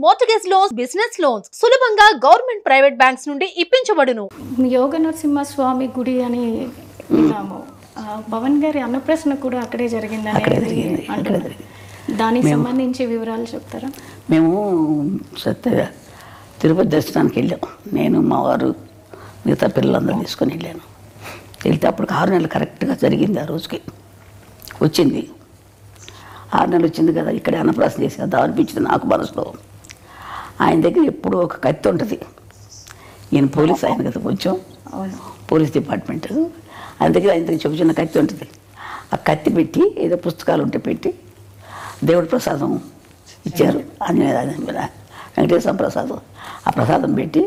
Mortgage loans, business loans సులభంగా government private banks నుండి ఇప్పించబడును. యోగ నరసింహ స్వామి గుడి అని విన్నాము. పవన్ గారి అన్నప్రసన్న కూడా అక్కడే జరిగిందని అంటారు. దానికి సంబంధించి వివరాలు చెప్తారా? మేము తిరుపతి దర్శనానికి వెళ్ళాం. నేను మా వారు మిగతా పిల్లలందరూ తీసుకొని వెళ్ళాను. వెళ్తే అప్పుడు 6 నెలలు కరెక్ట్గా జరిగింది. ఆ రోజుకి వచ్చింది. 6 నెలలు వచ్చింది కదా, ఇక్కడే అన్నప్రాసన చేసేద్దాం అనిపించింది నాకు మనసులో. ఆయన దగ్గర ఎప్పుడూ ఒక కత్తి ఉంటుంది. ఈయన పోలీస్ ఆయన కదా, కొంచెం పోలీస్ డిపార్ట్మెంట్. ఆయన దగ్గర చిన్న కత్తి ఉంటుంది. ఆ కత్తి పెట్టి ఏదో పుస్తకాలు ఉంటే పెట్టి దేవుడి ప్రసాదం ఇచ్చారు. ఆంజనేయ వెంకటేశ్వర ప్రసాదం. ఆ ప్రసాదం పెట్టి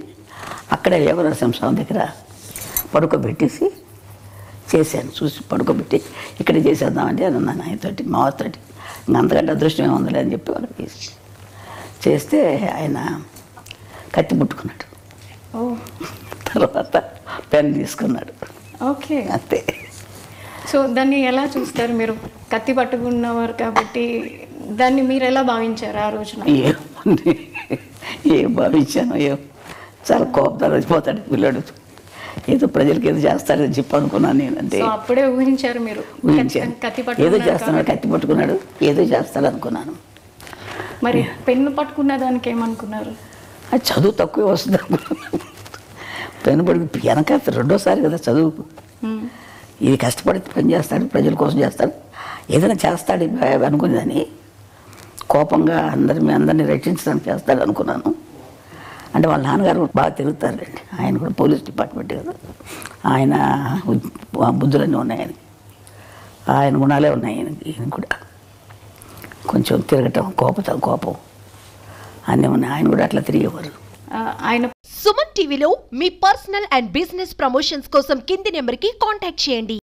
అక్కడే యోగ నరసింహ స్వామి దగ్గర పడుకోబెట్టేసి చేశాను. చూసి పడుకోబెట్టి ఇక్కడే చేసేద్దామంటే అని అన్నాను ఆయనతోటి, మా వారితోటి. ఇంకా అంతకంటే అదృష్టం ఏముందిలే అని చెప్పి వాళ్ళకి చేస్తే ఆయన కత్తి ముట్టుకున్నాడు. తర్వాత పెన్ తీసుకున్నాడు. ఓకే, అంతే. సో దాన్ని ఎలా చూస్తారు మీరు? కత్తి పట్టుకున్నవారు కాబట్టి దాన్ని మీరు ఎలా భావించారు ఆ రోజున? ఏం భావించాను, చాలా కోపంగా వచ్చిపోతాడు పిల్లడు. ఏదో ప్రజలకి ఏదో చేస్తాడని చెప్పి అనుకున్నాను నేను. అంటే అప్పుడే ఊహించారు మీరు? ఊహించాను, ఏదో చేస్తున్నాడు, కత్తి పట్టుకున్నాడు, ఏదో చేస్తాడు అనుకున్నాను. మరి పెన్ను పట్టుకున్న దానికి ఏమనుకున్నారు? అది చదువు తక్కువే వస్తుంది అనుకున్నాను. పెన్ను పడుకు వెనక 2వ సారి కదా చదువు. ఇది కష్టపడి పని చేస్తాడు, ప్రజల కోసం చేస్తాడు, ఏదైనా చేస్తాడు అనుకునేదని. కోపంగా అందరినీ రక్షించడానికి చేస్తాడు అనుకున్నాను. అంటే వాళ్ళ నాన్నగారు బాగా తిరుగుతారండి. ఆయన కూడా పోలీస్ డిపార్ట్మెంట్ కదా. ఆయన బుద్ధులన్నీ ఉన్నాయి ఆయనకి, ఆయన గుణాలే ఉన్నాయి ఈయన కూడా. కొంచెం తిరగటం, కోపం అన్నీ ఉన్నాయి. ఆయన కూడా అట్లా తిరిగేవారు. ఆయన సుమన్ టీవీలో మీ పర్సనల్ అండ్ బిజినెస్ ప్రమోషన్స్ కోసం కింది నెంబర్కి కాంటాక్ట్ చేయండి.